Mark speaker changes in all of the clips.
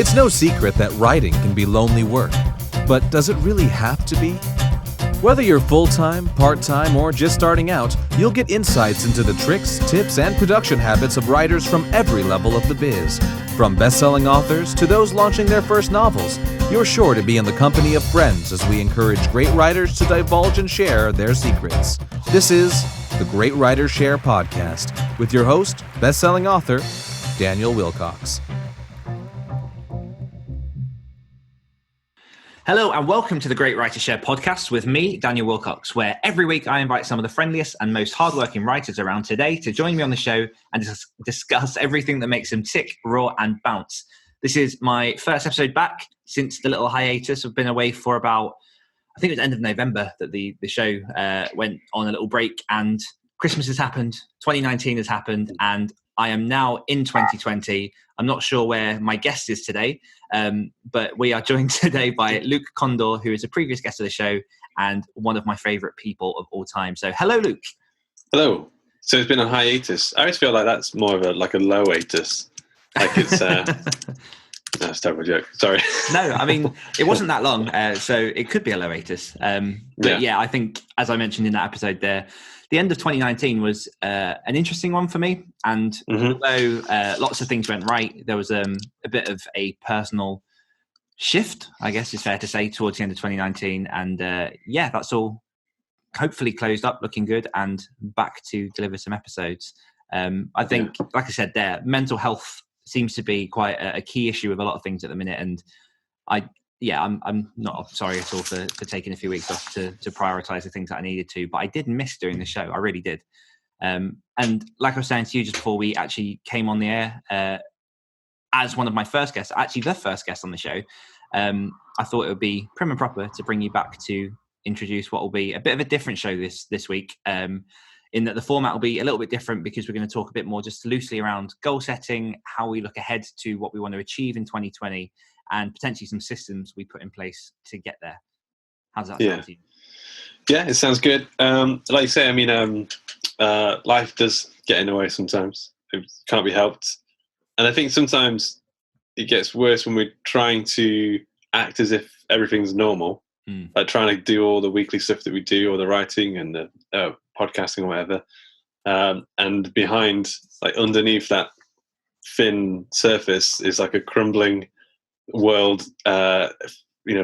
Speaker 1: It's no secret that writing can be lonely work, but does it really have to be? Whether you're full-time, part-time, or just starting out, you'll get insights into the tricks, tips, and production habits of writers from every level of the biz. From best-selling authors to those launching their first novels, you're sure to be in the company of friends as we encourage great writers to divulge and share their secrets. This is the Great Writers Share podcast with your host, best-selling author, Daniel Willcocks.
Speaker 2: Hello and welcome to the Great Writers Share podcast with me, Daniel Willcocks, where every week I invite some of the friendliest and most hardworking writers around today to join me on the show and discuss everything that makes them tick, roar and bounce. This is my first episode back since the little hiatus. I've been away for about, I think it was the end of November that the show went on a little break, and Christmas has happened, 2019 has happened, and I am now in 2020. I'm not sure where my guest is today, but we are joined today by Luke Kondor, who is a previous guest of the show and one of my favourite people of all time. So, hello, Luke.
Speaker 3: Hello. So it's been a hiatus. I always feel like that's more of a low-atus. Like it's... no, it's a terrible joke. Sorry.
Speaker 2: No, I mean, it wasn't that long, so it could be a low-atus. But yeah, I think, as I mentioned in that episode there, the end of 2019 was an interesting one for me. And although lots of things went right, there was a bit of a personal shift, I guess it's fair to say, towards the end of 2019. And that's all hopefully closed up, looking good, and back to deliver some episodes. I think, like I said there, mental health seems to be quite a key issue with a lot of things at the minute. And I'm not sorry at all for taking a few weeks off to prioritise the things that I needed to, but I did miss doing the show. I really did. And like I was saying to you just before we actually came on the air, as one of my first guests, actually the first guest on the show, I thought it would be prim and proper to bring you back to introduce what will be a bit of a different show this week, in that the format will be a little bit different because we're going to talk a bit more just loosely around goal setting, how we look ahead to what we want to achieve in 2020, and potentially some systems we put in place to get there. How's that sound to you?
Speaker 3: Yeah, it sounds good. Like you say, I mean, life does get in the way sometimes. It can't be helped. And I think sometimes it gets worse when we're trying to act as if everything's normal, like trying to do all the weekly stuff that we do, or the writing and the podcasting or whatever. And behind, like underneath that thin surface is like a crumbling world.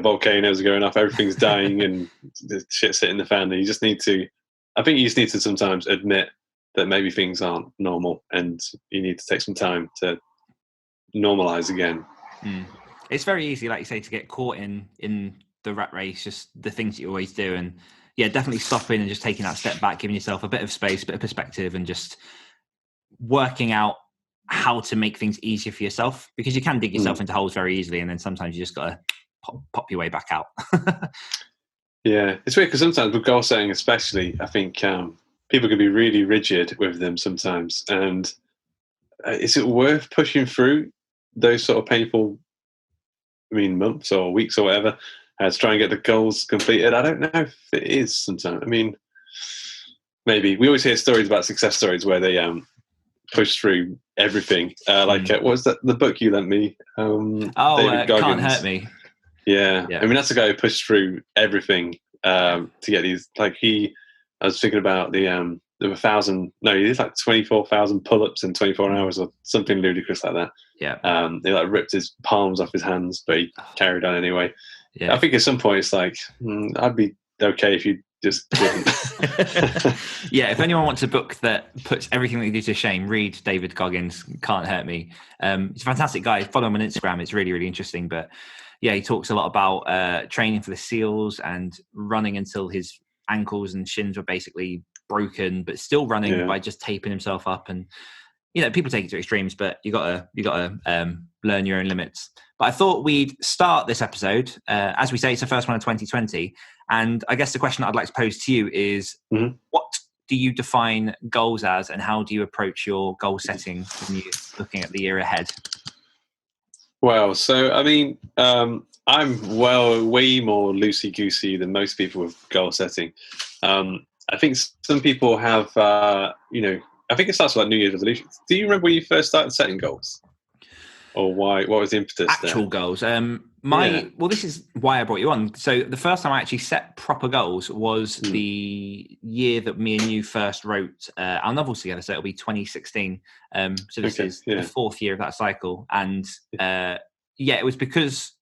Speaker 3: Volcanoes are going off, everything's dying, and the shit's hitting the fan. And you just need to sometimes admit that maybe things aren't normal, and you need to take some time to normalize again.
Speaker 2: It's very easy, like you say, to get caught in the rat race, just the things that you always do. And yeah, definitely stopping and just taking that step back, giving yourself a bit of space, a bit of perspective, and just working out how to make things easier for yourself, because you can dig yourself into holes very easily, and then sometimes you just got to pop your way back out.
Speaker 3: Yeah, it's weird because sometimes with goal setting especially, I think people can be really rigid with them sometimes. And is it worth pushing through those sort of painful, months or weeks or whatever, to try and get the goals completed? I don't know if it is sometimes. I mean, maybe. We always hear stories about success stories where they push through everything. What was that? The book you lent me? David Goggins.
Speaker 2: Can't Hurt Me.
Speaker 3: Yeah. I mean, that's the guy who pushed through everything to get these. I was thinking about there were 1,000. No, he did like 24,000 pull-ups in 24 hours or something ludicrous like that.
Speaker 2: Yeah.
Speaker 3: They ripped his palms off his hands, but he carried on anyway.
Speaker 2: Yeah.
Speaker 3: I think at some point it's like, I'd be okay if you just didn't.
Speaker 2: Yeah, if anyone wants a book that puts everything that you do to shame, read David Goggins' Can't Hurt Me. He's a fantastic guy. Follow him on Instagram. It's really, really interesting. But yeah, he talks a lot about training for the SEALs and running until his ankles and shins were basically broken, but still running by just taping himself up. And people take it to extremes, but you gotta learn your own limits. But I thought we'd start this episode, as we say, it's the first one of 2020. And I guess the question I'd like to pose to you is, what do you define goals as, and how do you approach your goal setting when you're looking at the year ahead?
Speaker 3: Well, so, I mean, I'm way more loosey-goosey than most people with goal setting. I think some people have, I think it starts with like New Year's resolutions. Do you remember when you first started setting goals? or why? What was the impetus
Speaker 2: actual
Speaker 3: there?
Speaker 2: goals? Well, this is why I brought you on. So the first time I actually set proper goals was the year that me and you first wrote our novels together. So it'll be 2016. So this is the 4th year of that cycle, and it was because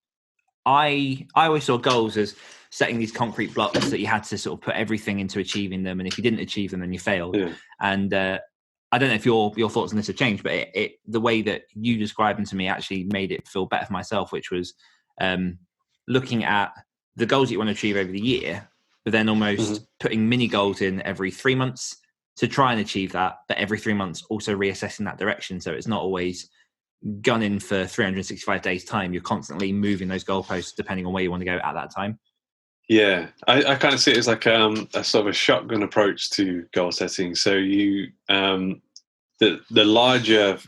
Speaker 2: I always saw goals as setting these concrete blocks that you had to sort of put everything into achieving them, and if you didn't achieve them, then you failed. Yeah. And I don't know if your thoughts on this have changed, but it the way that you described them to me actually made it feel better for myself, which was looking at the goals that you want to achieve over the year, but then almost putting mini goals in every 3 months to try and achieve that, but every 3 months also reassessing that direction. So it's not always gunning for 365 days time. You're constantly moving those goalposts depending on where you want to go at that time.
Speaker 3: Yeah, I kind of see it as like a sort of a shotgun approach to goal setting. So you the larger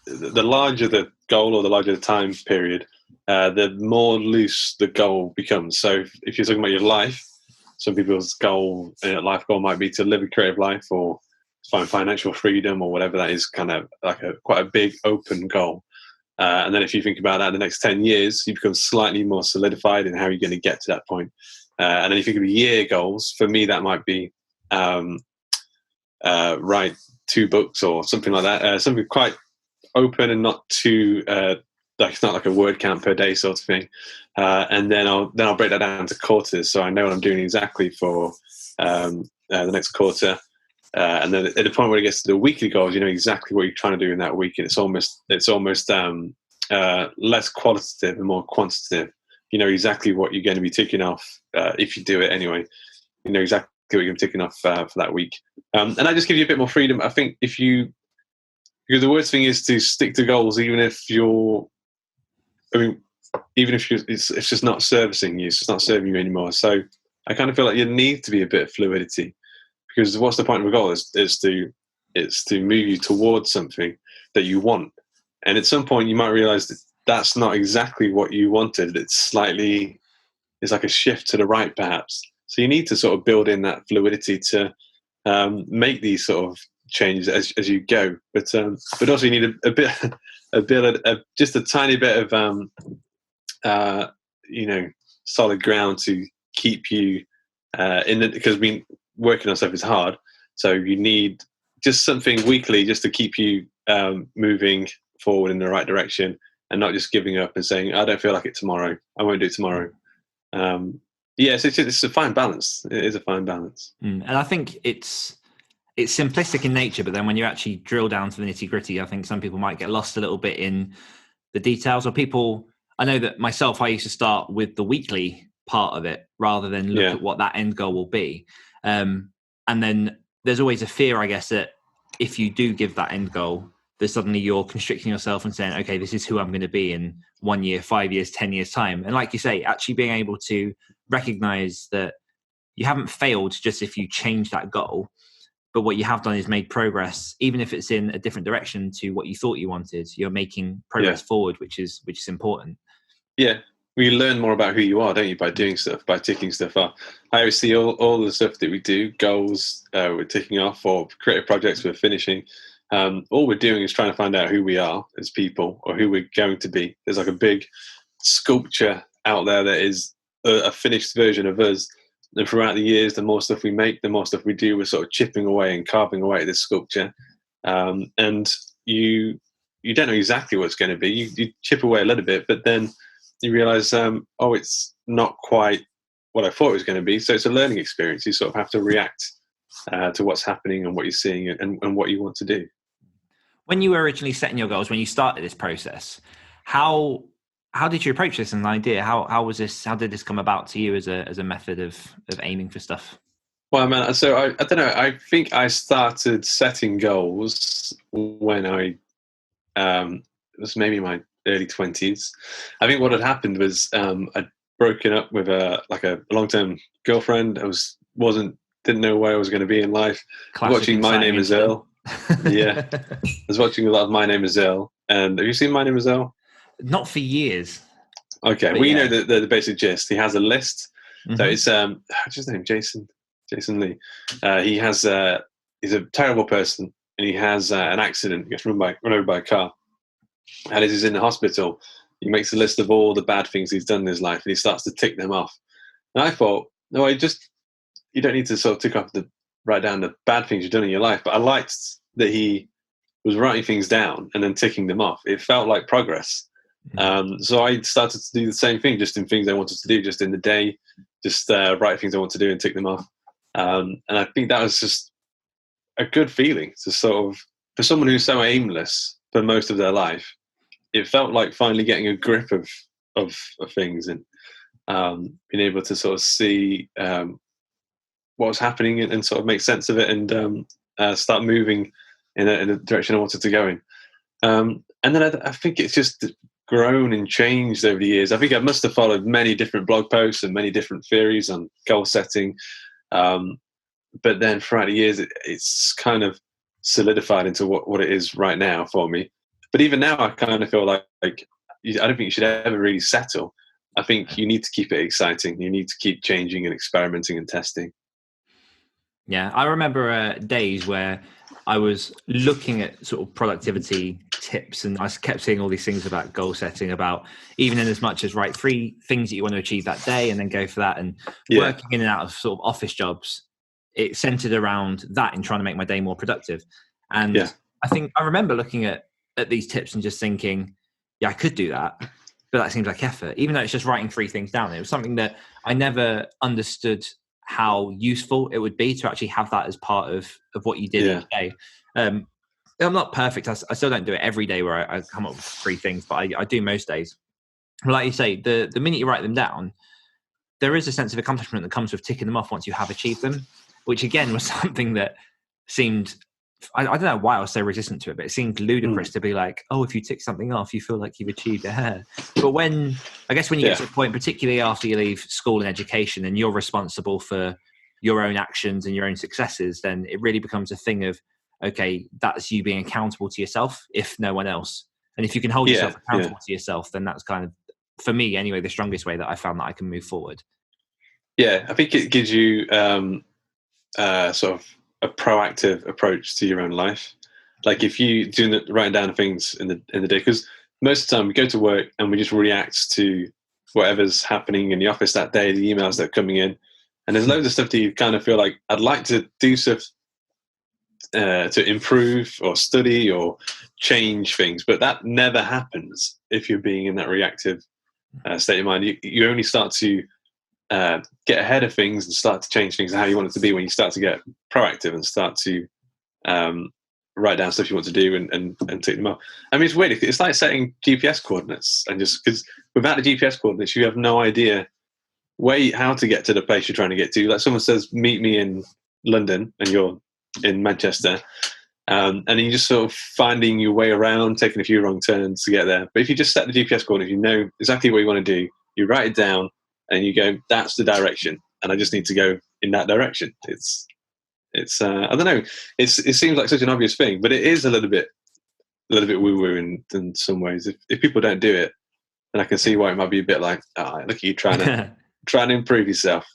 Speaker 3: the goal or the larger the time period, the more loose the goal becomes. So if you're talking about your life, some people's life goal might be to live a creative life or find financial freedom or whatever that is, kind of like quite a big open goal. And then if you think about that, the next 10 years, you become slightly more solidified in how you're going to get to that point. And then if you think of year goals, for me, that might be write 2 books or something like that. Something quite open and not too, it's not like a word count per day sort of thing. And then I'll break that down to quarters. So I know what I'm doing exactly for the next quarter. And then at the point where it gets to the weekly goals, you know exactly what you're trying to do in that week, and it's almost less qualitative and more quantitative. You know exactly what you're going to be ticking off if you do it anyway. You know exactly what you're going to be ticking off for that week, and I just give you a bit more freedom. I think because the worst thing is to stick to goals, even if it's just not servicing you, it's just not serving you anymore. So I kind of feel like you need to be a bit of fluidity. Because what's the point of a goal? Is to move you towards something that you want, and at some point you might realize that that's not exactly what you wanted. It's like a shift to the right, perhaps. So you need to sort of build in that fluidity to make these sort of changes as you go. But also you need just a tiny bit of solid ground to keep you because working on stuff is hard, so you need just something weekly just to keep you moving forward in the right direction and not just giving up and saying, I don't feel like it tomorrow, I won't do it tomorrow. So it's a fine balance. It is a fine balance.
Speaker 2: And I think it's simplistic in nature, but then when you actually drill down to the nitty gritty, I think some people might get lost a little bit in the details. Or I know that myself, I used to start with the weekly part of it rather than look at what that end goal will be. And then there's always a fear, I guess, that if you do give that end goal, that suddenly you're constricting yourself and saying, okay, this is who I'm going to be in 1 year, 5 years, 10 years time. And like you say, actually being able to recognize that you haven't failed just if you change that goal, but what you have done is made progress, even if it's in a different direction to what you thought you wanted. You're making progress forward, which is important.
Speaker 3: Yeah. We learn more about who you are, don't you, by doing stuff, by ticking stuff off. I always see all the stuff that we do, goals we're ticking off, or creative projects we're finishing. All we're doing is trying to find out who we are as people, or who we're going to be. There's like a big sculpture out there that is a finished version of us. And throughout the years, the more stuff we make, the more stuff we do, we're sort of chipping away and carving away at this sculpture. And you don't know exactly what it's going to be. You chip away a little bit, but then you realize, it's not quite what I thought it was going to be. So it's a learning experience. You sort of have to react to what's happening and what you're seeing and what you want to do.
Speaker 2: When you were originally setting your goals, when you started this process, how did you approach this as an idea? How did this come about to you as a method of aiming for stuff?
Speaker 3: Well, man, so I don't know. I think I started setting goals when it was maybe my early 20s. I think what had happened was I'd broken up with a long-term girlfriend. Didn't know where I was going to be in life. Watching My Name Is Earl. Yeah, I was watching a lot of My Name Is Earl. And have you seen My Name Is Earl?
Speaker 2: Not for years.
Speaker 3: Okay, well, you know the basic gist. He has a list. So it's what's his name? Jason Lee. He's a terrible person, and he has an accident. He gets run over by a car. and as he's in the hospital, he makes a list of all the bad things he's done in his life, and he starts to tick them off. And I thought, no, you don't need to sort of write down the bad things you've done in your life. But I liked that he was writing things down and then ticking them off. It felt like progress. So I started to do the same thing, just in things I wanted to do, just in the day, just write things I want to do and tick them off. And I think that was just a good feeling to sort of, for someone who's so aimless for most of their life, it felt like finally getting a grip of things and being able to sort of see what was happening and sort of make sense of it and start moving in a direction I wanted to go in. And then I think it's just grown and changed over the years. I think I must have followed many different blog posts and many different theories on goal setting. But then throughout the years, it's kind of solidified into what it is right now for me. But even now, I kind of feel like I don't think you should ever really settle. I think you need to keep it exciting. You need to keep changing and experimenting and testing.
Speaker 2: Yeah, I remember days where I was looking at sort of productivity tips, and I kept seeing all these things about goal setting, about even in as much as write 3 things that you want to achieve that day and then go for that. And working in and out of sort of office jobs, it centered around that in trying to make my day more productive. And I think I remember looking at these tips and just thinking, yeah, I could do that, but that seems like effort, even though it's just writing 3 things down. It was something that I never understood how useful it would be to actually have that as part of what you did each day. I'm not perfect. I still don't do it every day where I come up with 3 things, but I do most days. But like you say, the minute you write them down, there is a sense of accomplishment that comes with ticking them off once you have achieved them, which again was something that seemed, I don't know why I was so resistant to it, but it seemed ludicrous to be like, oh, if you tick something off, you feel like you've achieved it. But when you get to a point, particularly after you leave school and education and you're responsible for your own actions and your own successes, then it really becomes a thing of, okay, that's you being accountable to yourself, if no one else. And if you can hold yourself accountable to yourself, then that's kind of, for me anyway, the strongest way that I found that I can move forward. Yeah,
Speaker 3: I think it gives you sort of a proactive approach to your own life. Like if you writing down things in the day, because most of the time we go to work and we just react to whatever's happening in the office that day, the emails that are coming in, and there's loads of stuff that you kind of feel like I'd like to do stuff to improve or study or change things, but that never happens if you're being in that reactive state of mind. You only start to get ahead of things and start to change things and how you want it to be when you start to get proactive and start to write down stuff you want to do and take them up. I mean, it's weird. It's like setting GPS coordinates, and just because without the GPS coordinates, you have no idea how to get to the place you're trying to get to. Like someone says, meet me in London, and you're in Manchester, and you're just sort of finding your way around, taking a few wrong turns to get there. But if you just set the GPS coordinates, you know exactly what you want to do. You write it down, and you go, that's the direction, and I just need to go in that direction. It's I don't know. It seems like such an obvious thing, but it is a little bit woo-woo in some ways. If people don't do it, then I can see why it might be a bit like, look at you trying to improve yourself.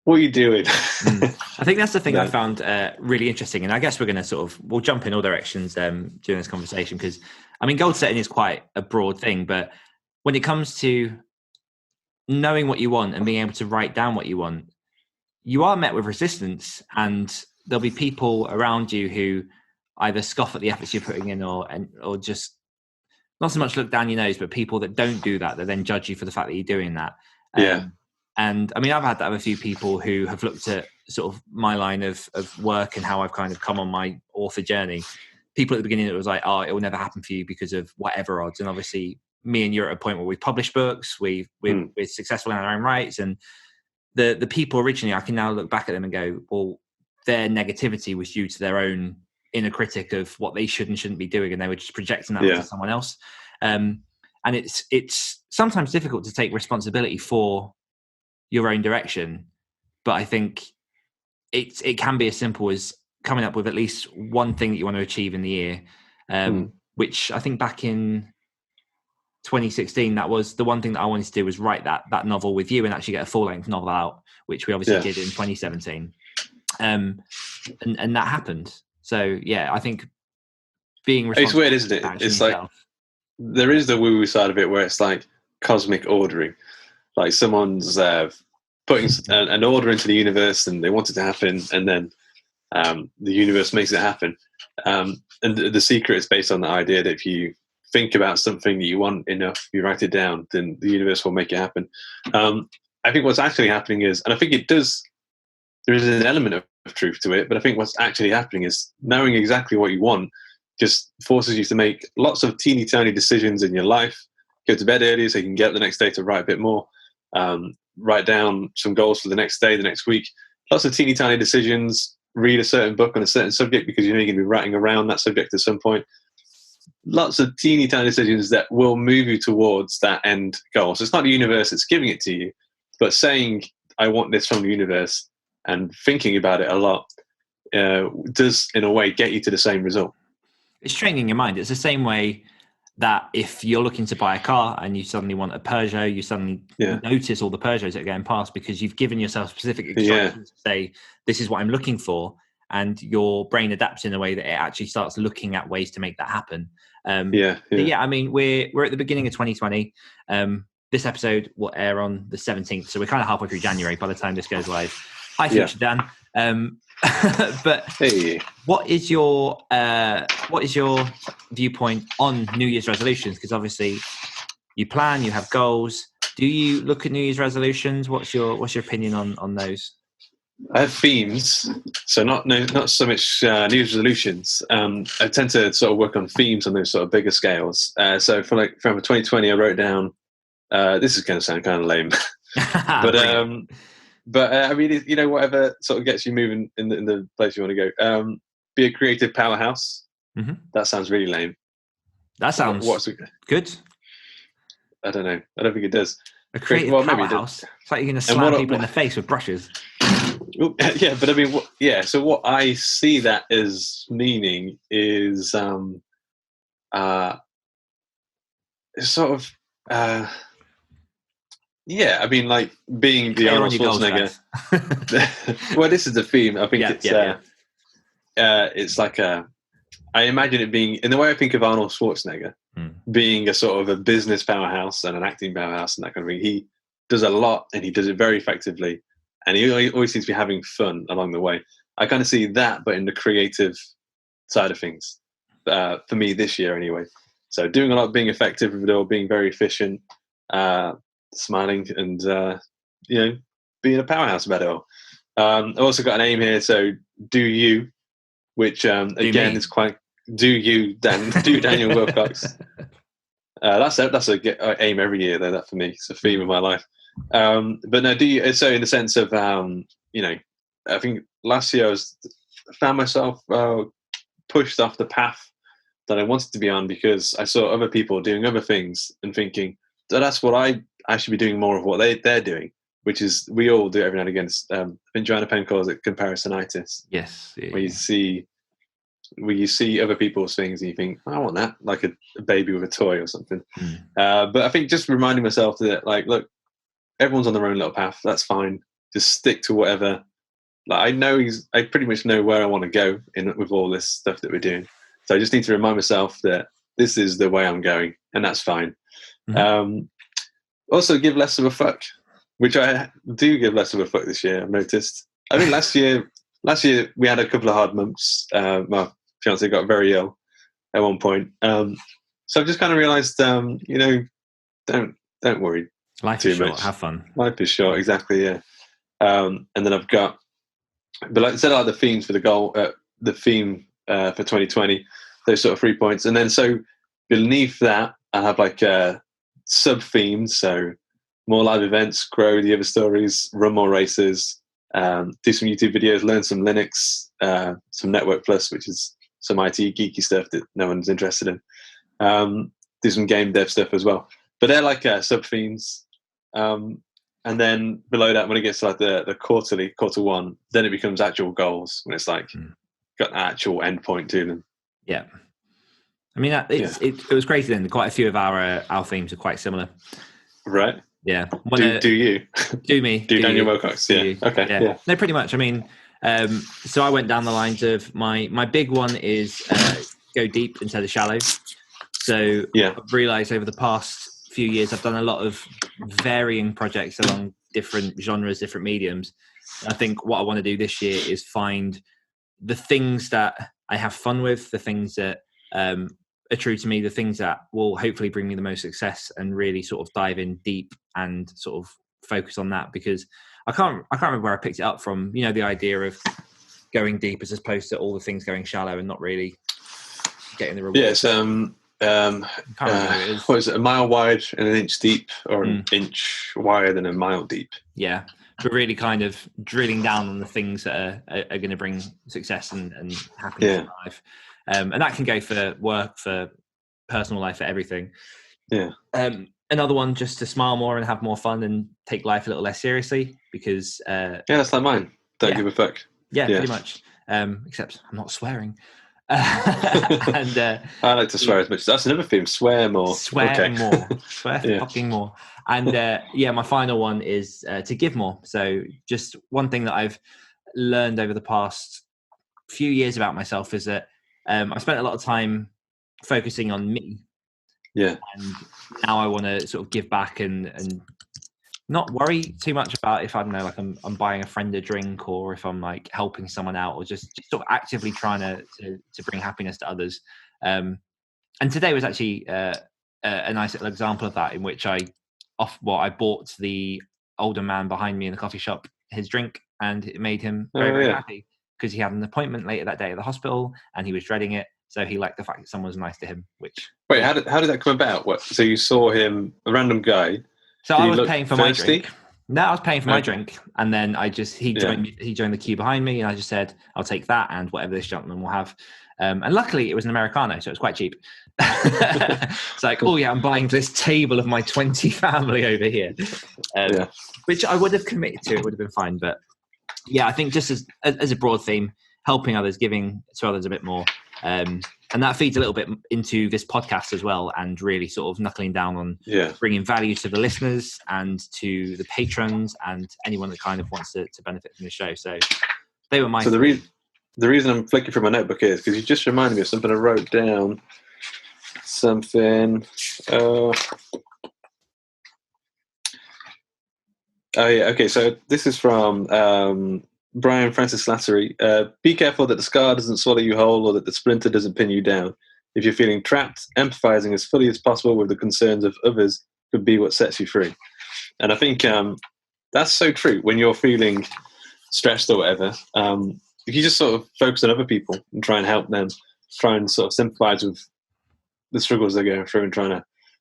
Speaker 3: What are you doing?
Speaker 2: I think that's the thing I found really interesting, and I guess we're going to we'll jump in all directions during this conversation, because I mean, goal setting is quite a broad thing, but when it comes to knowing what you want and being able to write down what you want, you are met with resistance, and there'll be people around you who either scoff at the efforts you're putting in or just not so much look down your nose, but people that don't do that then judge you for the fact that you're doing that. And I mean, I've had that with a few people who have looked at sort of my line of work and how I've kind of come on my author journey. People at the beginning, it was like, oh, it will never happen for you because of whatever odds. And obviously me and you're at a point where we've published books, we're successful in our own rights. And the people originally, I can now look back at them and go, well, their negativity was due to their own inner critic of what they should and shouldn't be doing. And they were just projecting that onto someone else. And it's sometimes difficult to take responsibility for your own direction. But I think it can be as simple as coming up with at least one thing that you want to achieve in the year, which I think back in 2016, that was the one thing that I wanted to do, was write that novel with you and actually get a full-length novel out, which we obviously did in 2017. And that happened. So, yeah, I think being responsible.
Speaker 3: It's weird, isn't it? It's like, there is the woo-woo side of it where it's like cosmic ordering. Like someone's putting an order into the universe and they want it to happen, and then the universe makes it happen. And the secret is based on the idea that if you think about something that you want enough, you write it down, then the universe will make it happen. I think what's actually happening is, and I think there is an element of truth to it, but I think what's actually happening is knowing exactly what you want just forces you to make lots of teeny tiny decisions in your life. Go to bed earlier so you can get up the next day to write a bit more. Write down some goals for the next day, the next week. Lots of teeny tiny decisions. Read a certain book on a certain subject because you know you're going to be writing around that subject at some point. Lots of teeny tiny decisions that will move you towards that end goal. So it's not the universe that's giving it to you, but saying, I want this from the universe and thinking about it a lot does, in a way, get you to the same result.
Speaker 2: It's training your mind. It's the same way that if you're looking to buy a car and you suddenly want a Peugeot, you suddenly notice all the Peugeots that are going past because you've given yourself specific instructions to say, this is what I'm looking for. And your brain adapts in a way that it actually starts looking at ways to make that happen. I mean, we're at the beginning of 2020. This episode will air on the 17th. So we're kind of halfway through January by the time this goes live. Hi, future Dan. But
Speaker 3: hey,
Speaker 2: what is your viewpoint on New Year's resolutions? Because obviously you plan, you have goals. Do you look at New Year's resolutions? What's your opinion on those?
Speaker 3: I have themes, so not so much New Year's resolutions. I tend to sort of work on themes on those sort of bigger scales. So for 2020, I wrote down. This is going to sound kind of lame, but I mean, you know, whatever sort of gets you moving in the place you want to go. Be a creative powerhouse. Mm-hmm. That sounds really lame.
Speaker 2: That sounds good.
Speaker 3: I don't know. I don't think it does.
Speaker 2: A creative powerhouse. It's like you're going to slam people in the face with brushes.
Speaker 3: Yeah, but I mean, so what I see that as meaning is sort of. I mean, like being the Arnold Schwarzenegger. Well, this is the theme. I think it's like I imagine it being, in the way I think of Arnold Schwarzenegger, being a sort of a business powerhouse and an acting powerhouse and that kind of thing. He does a lot and he does it very effectively. And he always seems to be having fun along the way. I kind of see that, but in the creative side of things, for me this year anyway. So doing a lot, being effective with it all, being very efficient, smiling, and being a powerhouse about it all. I've also got an aim here. So do you, which again is quite do you, do Daniel Willcocks. That's a aim every year though. That for me, it's a theme of my life. But no, do you? So in the sense of I think last year I found myself pushed off the path that I wanted to be on because I saw other people doing other things and thinking that's what I should be doing more of what they're doing, which is we all do it every now and again. I think Joanna Penn calls it comparisonitis.
Speaker 2: Yes,
Speaker 3: where you see other people's things and you think, I want that, like a baby with a toy or something. But I think just reminding myself that, like, look, everyone's on their own little path. That's fine. Just stick to whatever. Like I pretty much know where I want to go with all this stuff that we're doing. So I just need to remind myself that this is the way I'm going, and that's fine. Mm-hmm. Also, give less of a fuck, which I do give less of a fuck this year. I've noticed. I think last year we had a couple of hard months. My fiance got very ill at one point, so I've just kind of realised, don't worry.
Speaker 2: Life is short. Have fun.
Speaker 3: Life is short, exactly. Yeah. And then I've got, but like I said, the themes for the theme for 2020, those sort of 3 points, and then so beneath that I have like sub themes. So more live events, grow the other stories, run more races, do some YouTube videos, learn some Linux, some Network Plus, which is some IT geeky stuff that no one's interested in. Do some game dev stuff as well. But they're like sub themes. And then below that, when it gets to like the quarter one, then it becomes actual goals when it's like got an actual endpoint to them.
Speaker 2: Yeah. I mean, it was crazy then. Quite a few of our themes are quite similar.
Speaker 3: Right.
Speaker 2: Yeah.
Speaker 3: Do you?
Speaker 2: Do me.
Speaker 3: Do Daniel Willcocks. Yeah. Okay. Yeah.
Speaker 2: No, pretty much. I mean, so I went down the lines of my big one is go deep instead of shallow. So I've realised over the past few years, I've done a lot of varying projects along different genres, different mediums. I think what I want to do this year is find the things that I have fun with, the things that are true to me, the things that will hopefully bring me the most success, and really sort of dive in deep and sort of focus on that, because I can't remember where I picked it up from. You know, the idea of going deep as opposed to all the things going shallow and not really getting the reward.
Speaker 3: Yeah, it's what is it? A mile wide and an inch deep, or an inch wide and a mile deep.
Speaker 2: Yeah, but really kind of drilling down on the things that are going to bring success and happiness in life. And that can go for work, for personal life, for everything.
Speaker 3: Yeah.
Speaker 2: Another one, just to smile more and have more fun and take life a little less seriously, because
Speaker 3: that's like mine. Don't give a fuck.
Speaker 2: Yeah, pretty much. Except I'm not swearing. And
Speaker 3: I like to swear as much. That's another theme. Swear more.
Speaker 2: Swear more. Swear fucking more. And my final one is to give more. So just one thing that I've learned over the past few years about myself is that I spent a lot of time focusing on me.
Speaker 3: Yeah.
Speaker 2: And now I want to sort of give back and not worry too much about if, I don't know, like I'm buying a friend a drink, or if I'm like helping someone out, or just sort of actively trying to bring happiness to others. And today was actually a nice little example of that, in which I bought the older man behind me in the coffee shop his drink, and it made him very, very happy, because he had an appointment later that day at the hospital and he was dreading it. So he liked the fact that someone was nice to him.
Speaker 3: Wait, how did that come about? What? So you saw him, a random guy.
Speaker 2: So I was paying for my drink. No, I was paying for my drink, and then he joined the queue behind me, and I just said, "I'll take that and whatever this gentleman will have." And luckily, it was an Americano, so it was quite cheap. It's like, oh yeah, I'm buying this table of my 20 family over here, which I would have committed to. It would have been fine, but yeah, I think just as a broad theme, helping others, giving to others a bit more. And that feeds a little bit into this podcast as well, and really sort of knuckling down on bringing value to the listeners and to the patrons and anyone that kind of wants to benefit from the show. So they were my...
Speaker 3: So the reason I'm flicking through my notebook is because you just reminded me of something I wrote down. Something... okay, so this is from... Brian Francis Slattery. Be careful that the scar doesn't swallow you whole, or that the splinter doesn't pin you down. If you're feeling trapped, empathizing as fully as possible with the concerns of others could be what sets you free. And I think that's so true. When you're feeling stressed or whatever, if you just sort of focus on other people and try and help them, try and sort of sympathize with the struggles they're going through,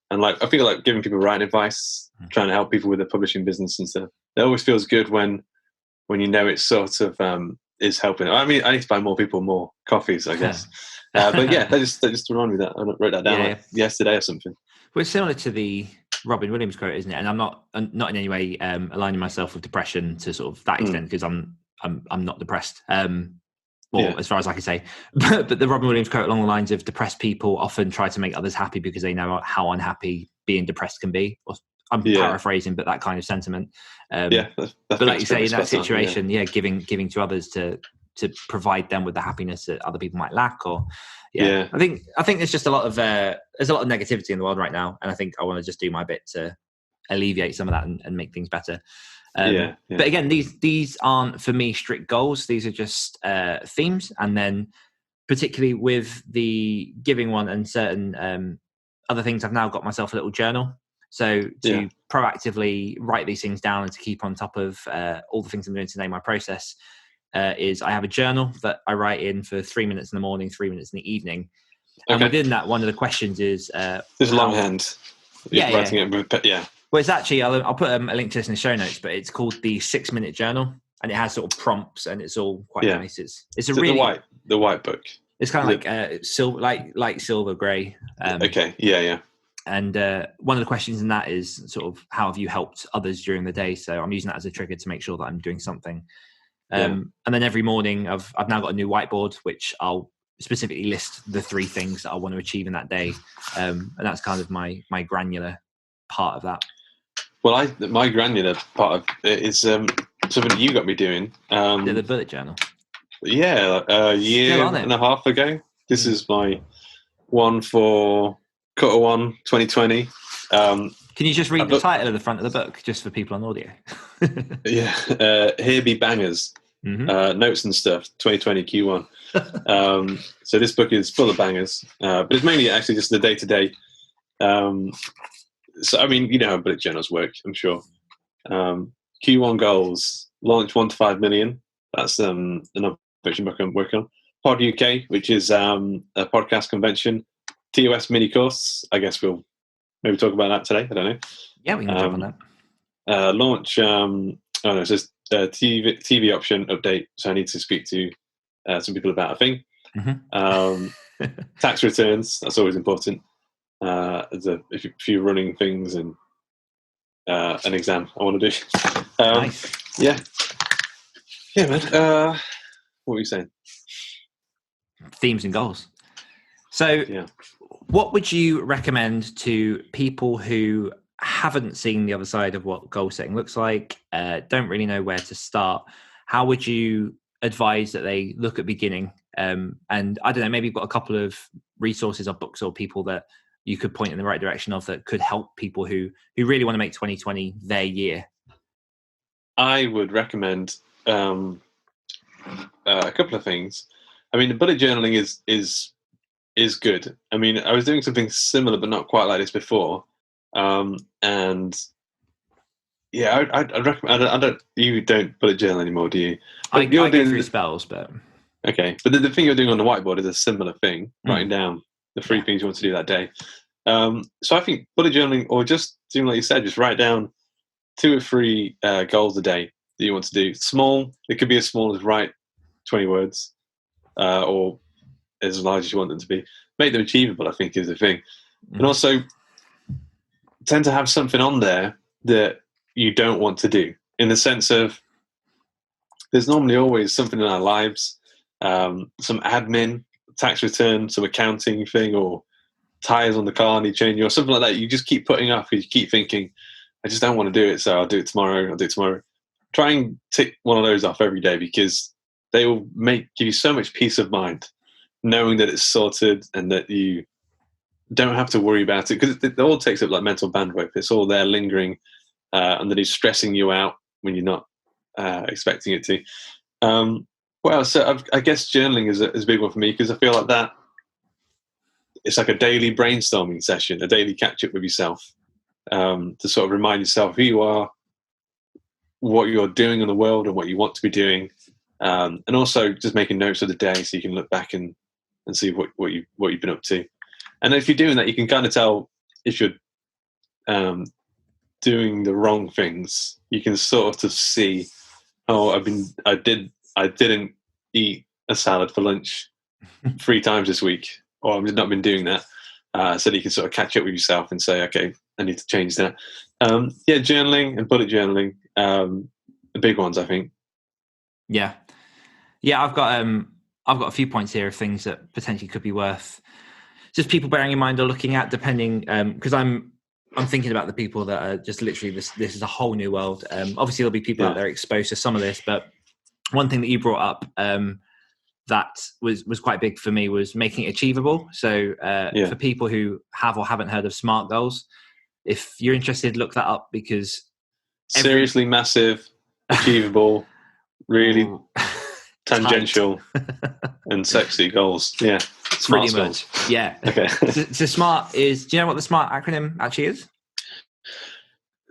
Speaker 3: and like, I feel like giving people writing advice, trying to help people with their publishing business and stuff. It always feels good when you know it's sort of is helping. I mean, I need to buy more people more coffees, I guess. But yeah, that just reminded me that I wrote that down yesterday or something.
Speaker 2: Well, it's similar to the Robin Williams quote, isn't it? And I'm not in any way aligning myself with depression to sort of that extent, because I'm not depressed. As far as I can say. But the Robin Williams quote along the lines of, depressed people often try to make others happy because they know how unhappy being depressed can be. I'm paraphrasing, but that kind of sentiment. But like you say, in that situation, giving to others to provide them with the happiness that other people might lack, I think there's just a lot of negativity in the world right now, and I think I want to just do my bit to alleviate some of that and make things better. But again, these aren't for me strict goals; these are just themes, and then particularly with the giving one and certain other things, I've now got myself a little journal. So to proactively write these things down and to keep on top of all the things I'm doing today, my process is I have a journal that I write in for 3 minutes in the morning, 3 minutes in the evening. And within that, one of the questions is...
Speaker 3: There's longhand. Writing it.
Speaker 2: Well, it's actually, I'll put a link to this in the show notes, but it's called the 6 Minute Journal, and it has sort of prompts, and it's all quite nice. It's a really...
Speaker 3: The white book.
Speaker 2: It's kind of like silver, like silver grey. And one of the questions in that is sort of, how have you helped others during the day? So I'm using that as a trigger to make sure that I'm doing something. And then every morning I've now got a new whiteboard, which I'll specifically list the 3 things that I want to achieve in that day. And that's kind of my granular part of that.
Speaker 3: Well, my granular part of it is something that you got me doing.
Speaker 2: The bullet journal.
Speaker 3: Yeah, a year and a half ago. This is my one for Quarter 1, 2020.
Speaker 2: Can you just read the title of the front of the book, just for people on audio?
Speaker 3: Yeah. Here Be Bangers. Mm-hmm. Notes and stuff, 2020 Q1. So this book is full of bangers, but it's mainly actually just the day-to-day. So, I mean, you know how bullet journals work, I'm sure. Q1 goals, launch 1 to 5 million. That's a non-fiction book I'm working on. Pod UK, which is a podcast convention. TOS mini course. I guess we'll maybe talk about that today. I don't know.
Speaker 2: Yeah, we can jump on that.
Speaker 3: Launch. It's just a TV option update. So I need to speak to some people about a thing. Mm-hmm. Tax returns. That's always important. If you're running things and an exam I want to do.
Speaker 2: Nice.
Speaker 3: Yeah, man. What were you saying?
Speaker 2: Themes and goals. So, what would you recommend to people who haven't seen the other side of what goal setting looks like, don't really know where to start? How would you advise that they look at beginning? And I don't know, maybe you've got a couple of resources or books or people that you could point in the right direction of that could help people who really want to make 2020 their year.
Speaker 3: I would recommend a couple of things. I mean, the bullet journaling is good. I mean, I was doing something similar, but not quite like this before. And yeah, I'd recommend. You don't bullet journal anymore, do you?
Speaker 2: I go through spells, but
Speaker 3: okay. But the thing you're doing on the whiteboard is a similar thing, writing down the 3 things you want to do that day. So I think bullet journaling, or just doing like you said, just write down 2 or 3 goals a day that you want to do. Small. It could be as small as write 20 words, or as large as you want them to be. Make them achievable, I think, is the thing. And also tend to have something on there that you don't want to do, in the sense of there's normally always something in our lives, some admin, tax return, some accounting thing, or tires on the car need changing, or something like that. You just keep putting off because you keep thinking, I just don't want to do it, so I'll do it tomorrow. Try and tick one of those off every day, because they will give you so much peace of mind knowing that it's sorted and that you don't have to worry about it, because it all takes up like mental bandwidth. It's all there lingering underneath, stressing you out when you're not expecting it to. Well, so I guess journaling is a big one for me, because I feel like that it's like a daily brainstorming session, a daily catch up with yourself, to sort of remind yourself who you are, what you're doing in the world, and what you want to be doing, and also just making notes of the day so you can look back and see what you've been up to. And if you're doing that, you can kind of tell if you're doing the wrong things. You can sort of see, I didn't eat a salad for lunch 3 times this week, or I've not been doing that. So that you can sort of catch up with yourself and say, okay, I need to change that. Journaling and bullet journaling, the big ones, I think.
Speaker 2: Yeah. I've got a few points here of things that potentially could be worth just people bearing in mind or looking at, depending, because I'm thinking about the people that are just literally this is a whole new world. Obviously there'll be people out there exposed to some of this, but one thing that you brought up that was quite big for me was making it achievable. So for people who have or haven't heard of SMART goals, if you're interested, look that up, because
Speaker 3: seriously massive, achievable, really tangential and sexy goals. Yeah.
Speaker 2: Pretty much. Yeah.
Speaker 3: Okay.
Speaker 2: So SMART is, do you know what the SMART acronym actually is?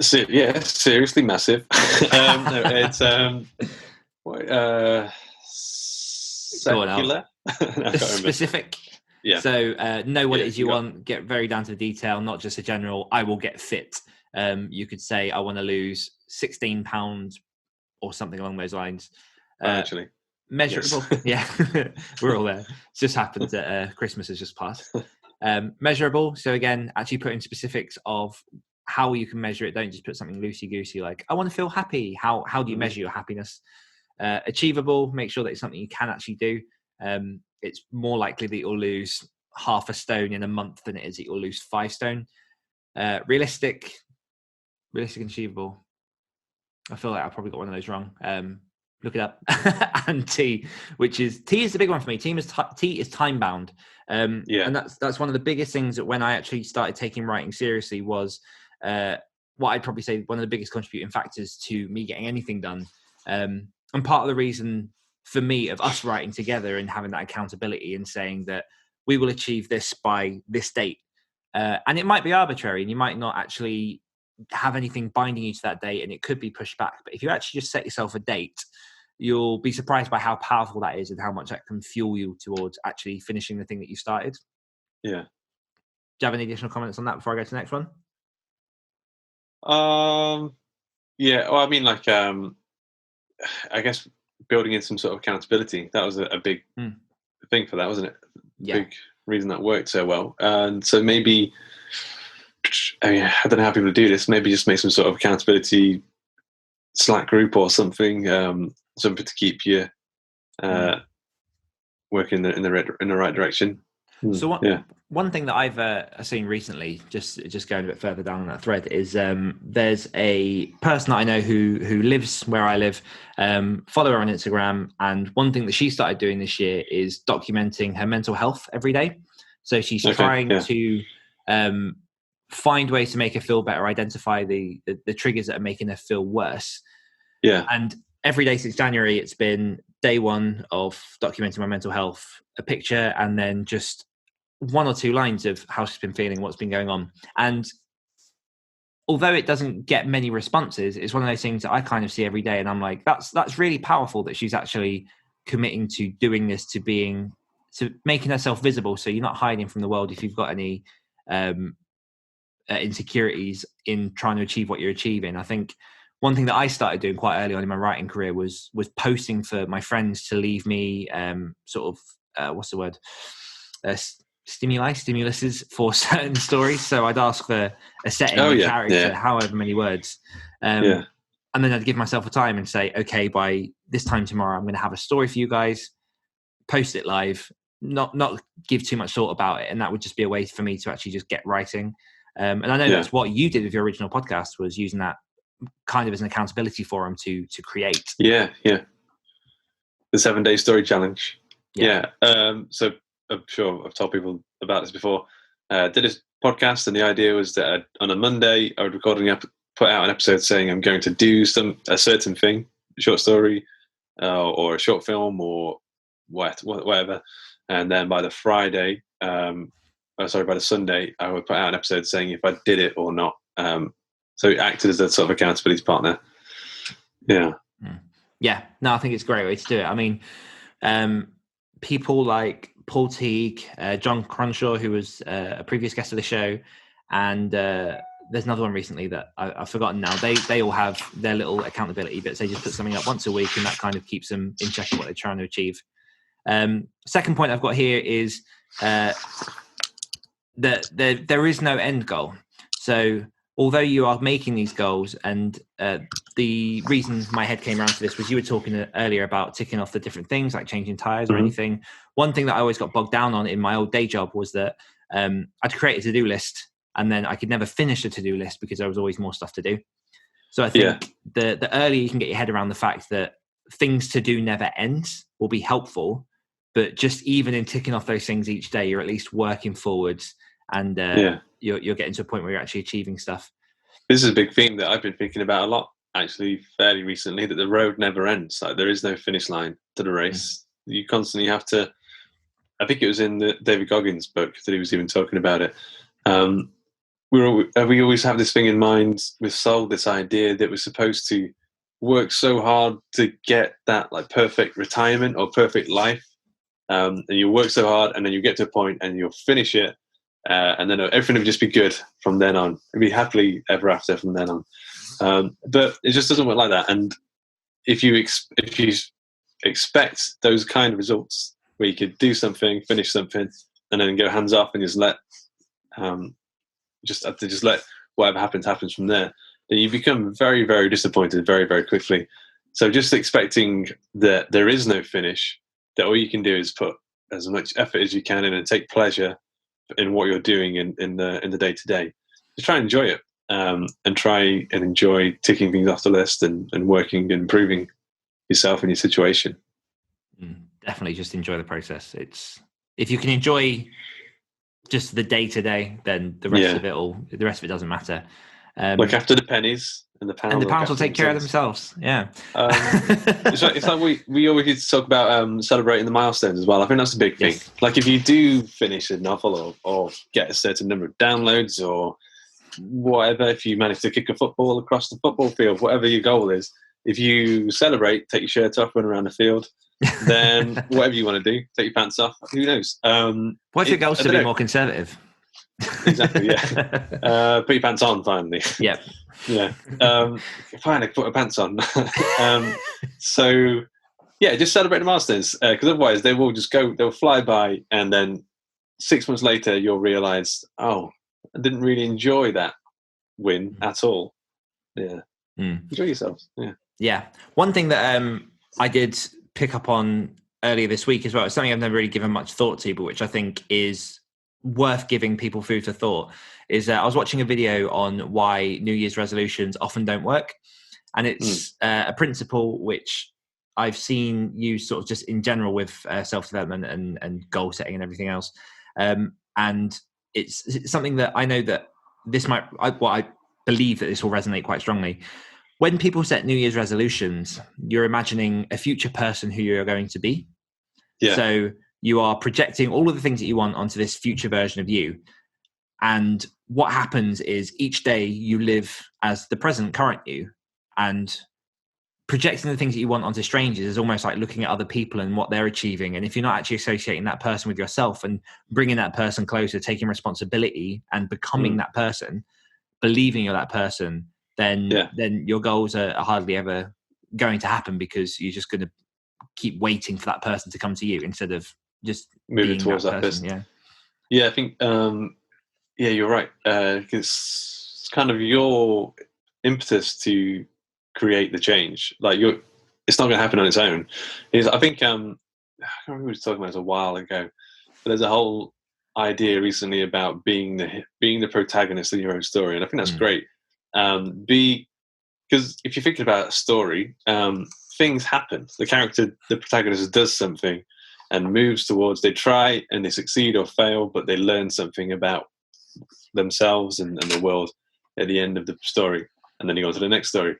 Speaker 3: Seriously massive. No, it's secular.
Speaker 2: Specific.
Speaker 3: Yeah.
Speaker 2: So know what it is you want, get very down to the detail, not just a general, I will get fit. You could say, I want to lose 16 pounds or something along those lines.
Speaker 3: Actually.
Speaker 2: Measurable. Yes. Yeah. We're all there. It's just happened that Christmas has just passed. Measurable. So again, actually put in specifics of how you can measure it. Don't just put something loosey-goosey like, I want to feel happy. How do you measure your happiness? Achievable. Make sure that it's something you can actually do. It's more likely that you'll lose half a stone in a month than it is that you'll lose 5 stone. Realistic and achievable. I feel like I probably got one of those wrong. look it up, and T, which is T is the big one for me. T is time bound, and that's one of the biggest things that when I actually started taking writing seriously was what I'd probably say one of the biggest contributing factors to me getting anything done. And part of the reason for me of us writing together and having that accountability and saying that we will achieve this by this date, and it might be arbitrary, and you might not actually have anything binding you to that date, and it could be pushed back. But if you actually just set yourself a date, you'll be surprised by how powerful that is and how much that can fuel you towards actually finishing the thing that you started.
Speaker 3: Yeah.
Speaker 2: Do you have any additional comments on that before I go to the next one?
Speaker 3: Yeah. Well, I mean, like, I guess building in some sort of accountability, that was a big thing for that, wasn't it?
Speaker 2: Yeah.
Speaker 3: Big reason that worked so well. And so maybe, I mean, I don't know how people do this. Maybe just make some sort of accountability Slack group or something, something to keep you working in the right direction.
Speaker 2: So one thing that I've seen recently, just going a bit further down that thread, is there's a person that I know who lives where I live. Follow her on Instagram, and one thing that she started doing this year is documenting her mental health every day. So she's trying to find ways to make her feel better, identify the triggers that are making her feel worse. Yeah. And every day since January, it's been day one of documenting my mental health, a picture, and then just 1 or 2 lines of how she's been feeling, what's been going on. And although it doesn't get many responses, it's one of those things that I kind of see every day. And I'm like, that's really powerful that she's actually committing to doing this, to making herself visible. So you're not hiding from the world if you've got any insecurities in trying to achieve what you're achieving. I think one thing that I started doing quite early on in my writing career was posting for my friends to leave me stimuluses for certain stories. So I'd ask for a setting, a character, however many words. And then I'd give myself a time and say, okay, by this time tomorrow, I'm going to have a story for you guys, post it live, not give too much thought about it. And that would just be a way for me to actually just get writing. And I know that's what you did with your original podcast, was using that kind of as an accountability forum to create. The
Speaker 3: 7-day story challenge. So I'm sure I've told people about this before. Did a podcast, and the idea was that on a Monday I would put out an episode saying I'm going to do a certain thing, a short story or a short film or whatever, and then by the Friday, by the Sunday, I would put out an episode saying if I did it or not. So it acted as a sort of accountability partner. No,
Speaker 2: I think it's a great way to do it. I mean, people like Paul Teague, Jon Cronshaw, who was a previous guest of the show, and there's another one recently that I've forgotten now. They all have their little accountability bits. They just put something up once a week, and that kind of keeps them in check of what they're trying to achieve. Second point I've got here is that there is no end goal. So although you are making these goals, and the reason my head came around to this was you were talking earlier about ticking off the different things like changing tires or anything. One thing that I always got bogged down on in my old day job was that I'd create a to-do list, and then I could never finish a to-do list because there was always more stuff to do. So I think the earlier you can get your head around the fact that things to do never end will be helpful, but just even in ticking off those things each day, you're at least working forwards, and you're getting to a point where you're actually achieving stuff.
Speaker 3: This is a big theme that I've been thinking about a lot, actually, fairly recently, that the road never ends. Like, there is no finish line to the race. You constantly have to, I think it was in the David Goggins book that he was even talking about it. We always have this thing in mind, we've sold this idea that we're supposed to work so hard to get that like perfect retirement or perfect life. And you work so hard, and then you get to a point and you'll finish it. And then everything will just be good from then on. It'll be happily ever after from then on. But it just doesn't work like that. And if you expect those kind of results, where you could do something, finish something, and then go hands off and just let whatever happens from there, then you become very, very disappointed very, very quickly. So just expecting that there is no finish, that all you can do is put as much effort as you can in and take pleasure in what you're doing in the day to day. Just try and enjoy it, and try and enjoy ticking things off the list and working and improving yourself and your situation.
Speaker 2: Definitely just enjoy the process. If you can enjoy just the day to day, then the rest of it doesn't matter.
Speaker 3: Look after the pennies, and the pounds
Speaker 2: will take care of themselves. Yeah.
Speaker 3: It's like we always used to talk about celebrating the milestones as well. I think that's a big thing.
Speaker 2: Yes.
Speaker 3: Like if you do finish a novel or get a certain number of downloads or whatever, if you manage to kick a football across the football field, whatever your goal is, if you celebrate, take your shirt off, run around the field, then whatever you want to do, take your pants off. Who knows?
Speaker 2: What if your goal's to be more conservative?
Speaker 3: Exactly, yeah. Put your pants on, finally.
Speaker 2: Yep.
Speaker 3: Yeah. Finally, put my pants on. So, yeah, just celebrate the milestones, because otherwise they will just go, they'll fly by, and then 6 months later you'll realise, oh, I didn't really enjoy that win at all. Yeah. Enjoy yourselves. Yeah.
Speaker 2: Yeah. One thing that I did pick up on earlier this week as well, it's something I've never really given much thought to, but which I think is worth giving people food for thought, is I was watching a video on why New Year's resolutions often don't work. And it's a principle which I've seen used sort of just in general with self-development and goal setting and everything else. And it's something that I know that this might, I believe that this will resonate quite strongly. When people set New Year's resolutions, you're imagining a future person who you're going to be. Yeah. So you are projecting all of the things that you want onto this future version of you. And what happens is each day you live as the present current you, and projecting the things that you want onto strangers is almost like looking at other people and what they're achieving. And if you're not actually associating that person with yourself and bringing that person closer, taking responsibility and becoming that person, believing you're that person, then your goals are hardly ever going to happen, because you're just going to keep waiting for that person to come to you instead of just
Speaker 3: moving towards that person. Yeah, I think you're right. It's kind of your impetus to create the change. Like it's not going to happen on its own. I think I can't remember who was talking about this a while ago, but there's a whole idea recently about being the protagonist in your own story, and I think that's great. Because if you're thinking about a story, things happen. The protagonist does something and moves towards. They try and they succeed or fail, but they learn something about themselves and the world at the end of the story, and then you go on to the next story.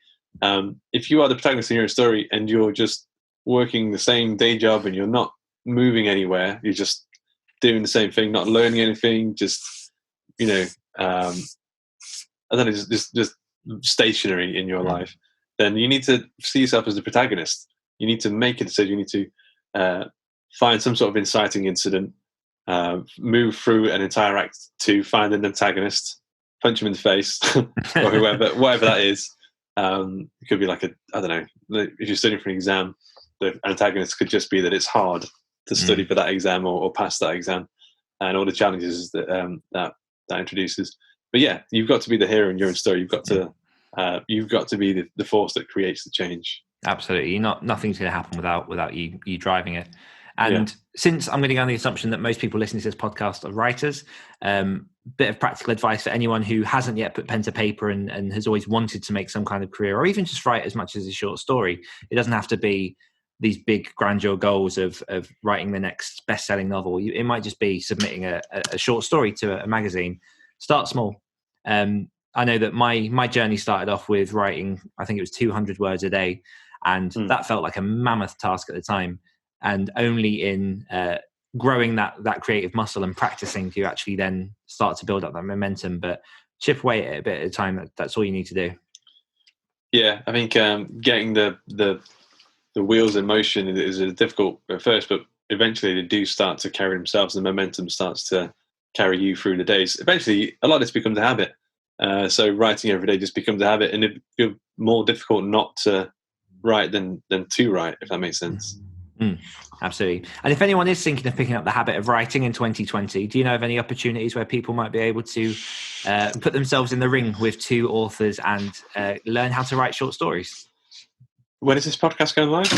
Speaker 3: If you are the protagonist in your own story and you're just working the same day job and you're not moving anywhere, you're just doing the same thing, not learning anything, just I don't know, just stationary in your life, then you need to see yourself as the protagonist. You need to make a decision. You need to find some sort of inciting incident, move through an entire act to find an antagonist, punch him in the face, or whatever that is. It could be like I don't know, if you're studying for an exam, the antagonist could just be that it's hard to study for that exam or pass that exam, and all the challenges that introduces. But yeah, you've got to be the hero in your own story. You've got to be the force that creates the change.
Speaker 2: Absolutely, nothing's going to happen without you driving it. And since I'm going to go on the assumption that most people listening to this podcast are writers, bit of practical advice for anyone who hasn't yet put pen to paper and has always wanted to make some kind of career, or even just write as much as a short story. It doesn't have to be these big grandeur goals of writing the next best-selling novel. It might just be submitting a short story to a magazine. Start small. I know that my journey started off with writing, I think it was 200 words a day, and that felt like a mammoth task at the time. And only in growing that creative muscle and practicing do you actually then start to build up that momentum. But chip away at a bit at a time. That's all you need to do. Yeah,
Speaker 3: I think getting the wheels in motion is difficult at first, but eventually they do start to carry themselves. The momentum starts to carry you through the days. Eventually, a lot of this becomes a habit. So writing every day just becomes a habit, and it feels more difficult not to write than to write, if that makes sense.
Speaker 2: Absolutely. And if anyone is thinking of picking up the habit of writing in 2020, do you know of any opportunities where people might be able to put themselves in the ring with two authors and learn how to write short stories?
Speaker 3: When is this podcast going live?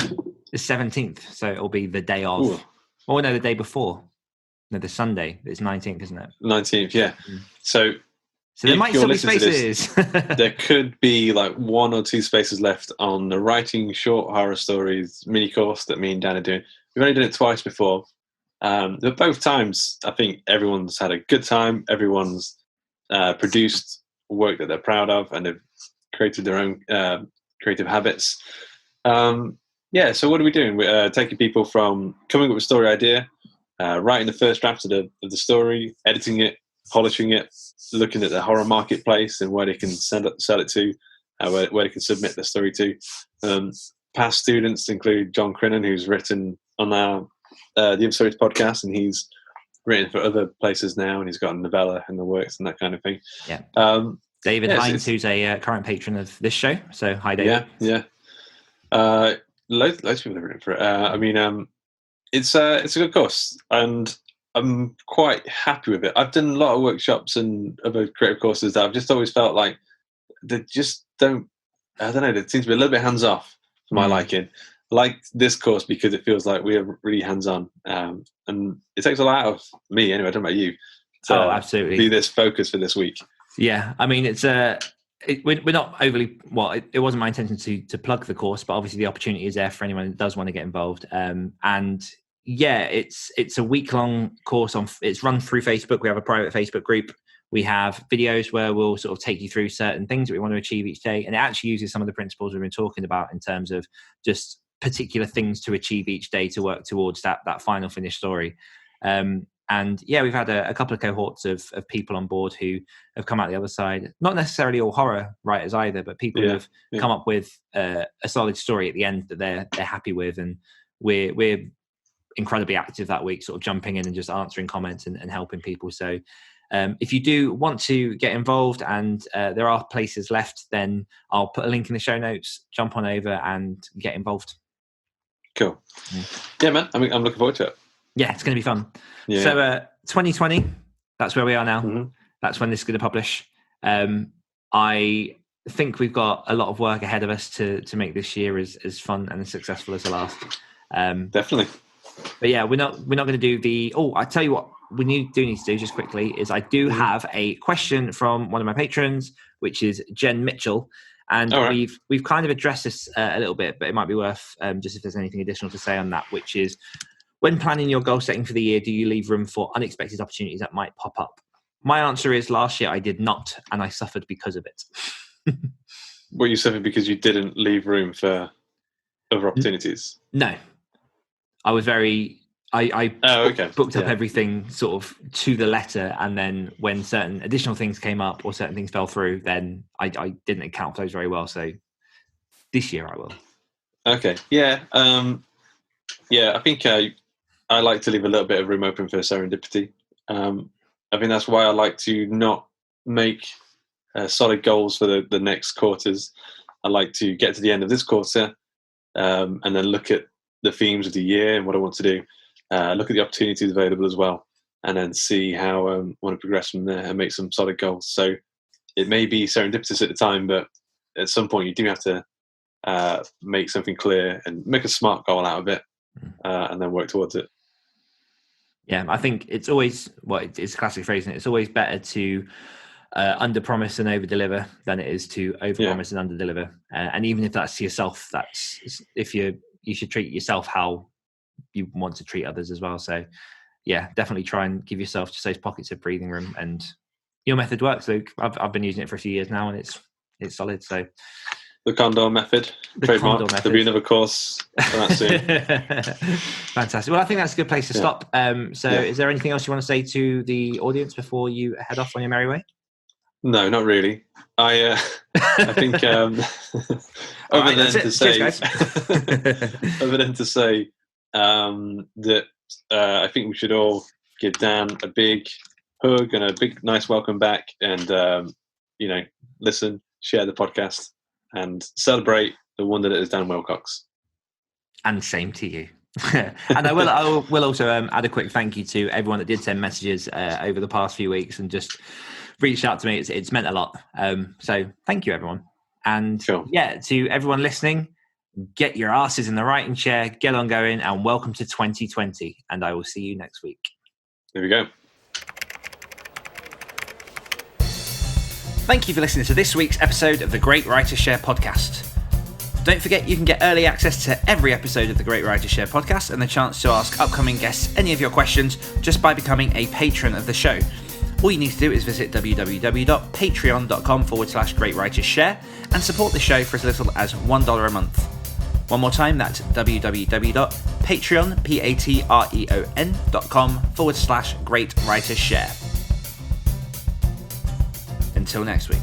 Speaker 2: The 17th, so it'll be the day of. Ooh. Or no, the day before. No, the Sunday. It's 19th, isn't it?
Speaker 3: 19th, yeah. So
Speaker 2: So there might still be spaces.
Speaker 3: There could be like 1 or 2 spaces left on the writing short horror stories mini course that me and Dan are doing. We've only done it twice before. But both times, I think everyone's had a good time. Everyone's produced work that they're proud of, and they've created their own creative habits. So what are we doing? We're taking people from coming up with a story idea, writing the first draft of the story, editing it, polishing it, looking at the horror marketplace and where they can sell it to, where they can submit the story to. Past students include Jon Cronshaw, who's written on our the Stories podcast, and he's written for other places now, and he's got a novella in the works and that kind of thing.
Speaker 2: Yeah. David Hines, who's a current patron of this show. So hi, David.
Speaker 3: Yeah. Loads of people have written for it. It's a good course, and I'm quite happy with it. I've done a lot of workshops and other creative courses that I've just always felt like they just don't. I don't know. They seem to be a little bit hands off for my liking. Like this course because it feels like we are really hands on, and it takes a lot out of me. Anyway, I don't know about you.
Speaker 2: Absolutely.
Speaker 3: Be this focus for this week.
Speaker 2: Yeah, I mean it's we're not overly it wasn't my intention to plug the course, but obviously the opportunity is there for anyone that does want to get involved. And yeah, it's a week-long course it's run through Facebook. We have a private Facebook group. We have videos where we'll sort of take you through certain things that we want to achieve each day, and it actually uses some of the principles we've been talking about in terms of just particular things to achieve each day to work towards that final finished story. And yeah, we've had a couple of cohorts of people on board who have come out the other side. Not necessarily all horror writers either, but people who have come up with a solid story at the end that they're happy with. And we're incredibly active that week, sort of jumping in and just answering comments and helping people. So if you do want to get involved and there are places left, then I'll put a link in the show notes. Jump on over and get involved.
Speaker 3: Cool. Yeah, man. I'm looking forward to it.
Speaker 2: Yeah, it's going to be fun.
Speaker 3: Yeah.
Speaker 2: So 2020, that's where we are now.
Speaker 3: Mm-hmm.
Speaker 2: That's when this is going to publish. I think we've got a lot of work ahead of us to make this year as fun and as successful as the last.
Speaker 3: Definitely.
Speaker 2: But yeah, we're not going to do the. Oh, I tell you what, we do need to do just quickly is I do have a question from one of my patrons, which is Jenn Mitchell. And right. we've kind of addressed this a little bit, but it might be worth just if there's anything additional to say on that, which is when planning your goal setting for the year, do you leave room for unexpected opportunities that might pop up? My answer is last year I did not, and I suffered because of it.
Speaker 3: Well, you suffered because you didn't leave room for other opportunities?
Speaker 2: No. I was I booked up everything sort of to the letter, and then when certain additional things came up or certain things fell through, then I didn't account for those very well. So this year I will.
Speaker 3: Okay. Yeah. I think I like to leave a little bit of room open for serendipity. I think that's why I like to not make solid goals for the next quarters. I like to get to the end of this quarter and then look at the themes of the year and what I want to do. Look at the opportunities available as well, and then see how I want to progress from there and make some solid goals. So it may be serendipitous at the time, but at some point you do have to make something clear and make a smart goal out of it, and then work towards it.
Speaker 2: Yeah, I think it's always, it's a classic phrase, and it's always better to under-promise and over-deliver than it is to over-promise and under-deliver. And even if that's to yourself, that's you should treat yourself how you want to treat others as well. So yeah, definitely try and give yourself just those pockets of breathing room. And your method works, Luke. I've been using it for a few years now, and it's solid. So
Speaker 3: the Kondor method, trademark. There'll be another course for that soon.
Speaker 2: Fantastic. Well, I think that's a good place to stop. Is there anything else you want to say to the audience before you head off on your merry way?
Speaker 3: No, not really. I think other than to say that I think we should all give Dan a big hug and a big nice welcome back, and listen, share the podcast, and celebrate the wonder that is Dan Willcocks.
Speaker 2: And same to you. And I will also add a quick thank you to everyone that did send messages over the past few weeks and just reached out to me. It's meant a lot. So thank you, everyone. And to everyone listening, get your asses in the writing chair, get on going, and welcome to 2020. And I will see you next week.
Speaker 3: There we go.
Speaker 2: Thank you for listening to this week's episode of the Great Writers Share podcast. Don't forget you can get early access to every episode of the Great Writers Share podcast and the chance to ask upcoming guests any of your questions just by becoming a patron of the show. All you need to do is visit www.patreon.com/Great Writers Share and support the show for as little as $1 a month. One more time, that's www.patreon.com/Great Writers Share. Until next week.